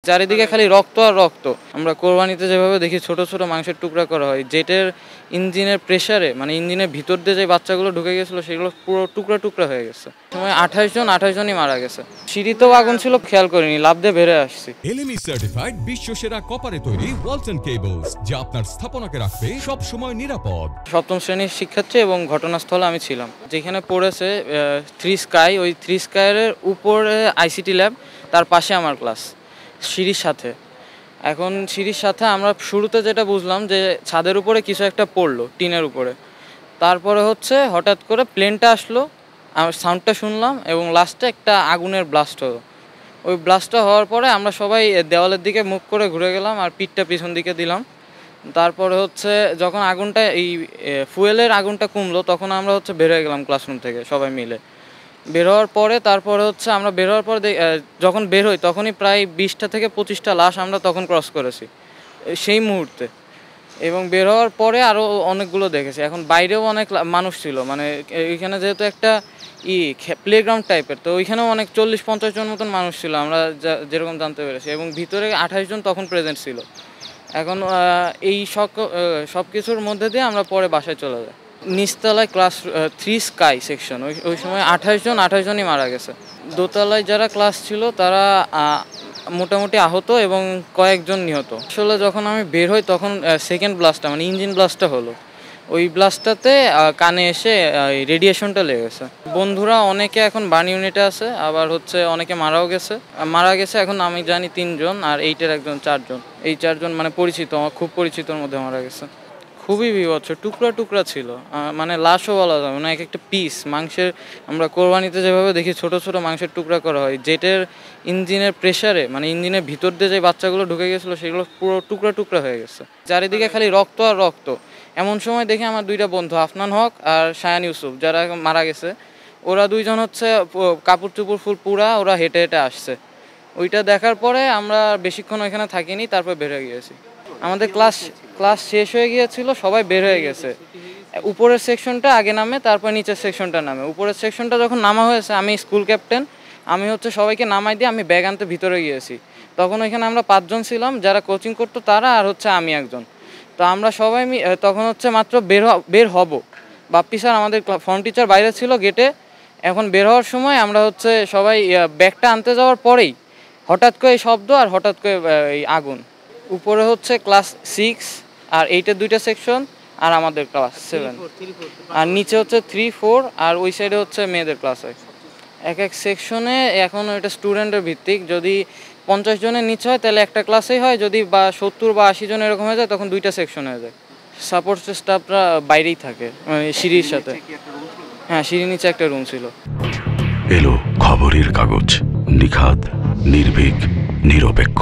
চারিদিকে খালি রক্ত আর রক্ত। আমরা কোরবানিতে যেভাবে দেখি ছোট ছোট মাংসের টুকরা করা হয়, যেটার ইঞ্জিনের প্রেসারে মানে ইঞ্জিনের ভিতর দিয়ে যে বাচ্চাগুলো ঢুকে গেছিলো সেগুলো পুরো টুকরা টুকরা হয়ে গেছে। সময় 28 জনই মারা গেছে। সিঁড়িতেও আগুন ছিল, খেয়াল করিনি, লাফ দিয়ে বেড়ে আসছি। এলএমই সার্টিফাইড বিশ্বসেরা কপারে তৈরি ওয়ালটন কেবলস, যা আপনার স্থাপনাকে রাখবে সব সময় নিরাপদ। সপ্তম শ্রেণীর শিক্ষার্থী এবং ঘটনাস্থলে আমি ছিলাম। যেখানে পড়েছে থ্রি স্কাই, ওই থ্রি স্কাইয়ের উপরে আইসিটি ল্যাব, তার পাশে আমার ক্লাস, সিঁড়ির সাথে। এখন সিঁড়ির সাথে আমরা শুরুতে যেটা বুঝলাম যে ছাদের উপরে কিছু একটা পড়লো, টিনের উপরে। তারপরে হচ্ছে হঠাৎ করে প্লেনটা আসলো, আমার সাউন্ডটা শুনলাম এবং লাস্টে একটা আগুনের ব্লাস্ট হলো। ওই ব্লাস্টটা হওয়ার পরে আমরা সবাই দেওয়ালের দিকে মুখ করে ঘুরে গেলাম আর পিঠটা পিছন দিকে দিলাম। তারপরে হচ্ছে যখন আগুনটা এই ফুয়েলের আগুনটা কমলো, তখন আমরা হচ্ছে বের হয়ে গেলাম ক্লাসরুম থেকে সবাই মিলে। বের হওয়ার পরে তারপরে হচ্ছে আমরা বের হওয়ার পরে যখন বের হই তখনই প্রায় 20টা থেকে 25টা লাশ আমরা তখন ক্রস করেছি সেই মুহূর্তে। এবং বের হওয়ার পরে আরও অনেকগুলো দেখেছি। এখন বাইরেও অনেক মানুষ ছিল, মানে এইখানে যেহেতু একটা প্লেগ্রাউন্ড টাইপের, তো ওইখানেও অনেক 40-50 জন মতন মানুষ ছিল আমরা যেরকম জানতে পেরেছি। এবং ভিতরে 28 জন তখন প্রেজেন্ট ছিল। এখন এই সব কিছুর মধ্যে দিয়ে আমরা পরে বাসায় চলে যাই। নিচতলায় ক্লাস 3 স্কাই সেকশন, ওই সময় 28 জনই মারা গেছে। দোতলায় যারা ক্লাস ছিল তারা মোটামুটি আহত এবং কয়েকজন নিহত। আসলে যখন আমি বের হই তখন সেকেন্ড ব্লাস্টটা মানে ইঞ্জিন ব্লাস্টটা হলো। ওই ব্লাস্টটাতে কানে এসে রেডিয়েশনটা লেগেছে। বন্ধুরা অনেকে এখন বার্ন ইউনিটে আছে, আবার হচ্ছে অনেকে মারা গেছে। এখন আমি জানি 3 জন, আর এইটার একজন 4 জন। এই 4 জন মানে পরিচিত, আমার খুব পরিচিতর মধ্যে মারা গেছে। খুবই বিভৎস, টুকরা টুকরা ছিল, মানে লাশও বলা যাবে না, এক একটা পিস মাংসের। আমরা কোরবানিতে যেভাবে দেখি ছোট ছোট মাংসের টুকরা করা হয়, যেটার ইঞ্জিনের প্রেসারে মানে ইঞ্জিনের ভিতর দিয়ে যে বাচ্চাগুলো ঢুকে গেছিলো সেগুলো পুরো টুকরা টুকরা হয়ে গেছে। চারিদিকে খালি রক্ত আর রক্ত। এমন সময় দেখি আমার 2টা বন্ধু, আফনান হক আর শায়ান ইউসুফ, যারা মারা গেছে, ওরা 2 জন হচ্ছে কাপড় চুপড় ফুল পুরা ওরা হেঁটে হেঁটে আসছে। ওইটা দেখার পরে আমরা বেশিক্ষণ ওইখানে থাকিনি, তারপর বের হয়ে গিয়েছি। আমাদের ক্লাস শেষ হয়ে গিয়েছিল, সবাই বের হয়ে গেছে। উপরের সেকশনটা আগে নামে, তারপর নিচের সেকশনটা নামে। উপরের সেকশনটা যখন নামা হয়েছে, আমি স্কুল ক্যাপ্টেন, আমি হচ্ছে সবাইকে নামাই দিয়ে আমি ব্যাগ আনতে ভিতরে গিয়েছি। তখন ওইখানে আমরা 5 জন ছিলাম যারা কোচিং করতো, তারা আর হচ্ছে আমি একজন। তো আমরা সবাই তখন হচ্ছে মাত্র বের হব, বাপ্পি স্যার আমাদের ফর্ম টিচার বাইরে ছিল গেটে। এখন বের হওয়ার সময় আমরা হচ্ছে সবাই ব্যাগটা আনতে যাওয়ার পরেই হঠাৎ করে এই শব্দ আর হঠাৎ করে এই আগুন। উপরে হচ্ছে ক্লাস 6 আর 8-এর 2টা সেকশন, আর আমাদের ক্লাস 7, আর নিচে হচ্ছে 3-4, আর ওই সাইডে হচ্ছে মেয়েদের ক্লাস হয়। এক সেকশনে এখন এটা স্টুডেন্টের ভিত্তিক, যদি 50 জনের নিচে হয় তাহলে একটা ক্লাসেই হয়, যদি বা 70 বা 80 জন এরকম হয়ে যায় তখন 2টা সেকশন হয়ে যায়। সাপোর্ট স্টাফরা বাইরেই থাকে, মানে সিঁড়ির সাথে। হ্যাঁ, সিঁড়ির নিচে একটা রুম ছিল। এলো খবরের কাগজ, নিখাত, নির্ভীক, নিরপেক্ষ।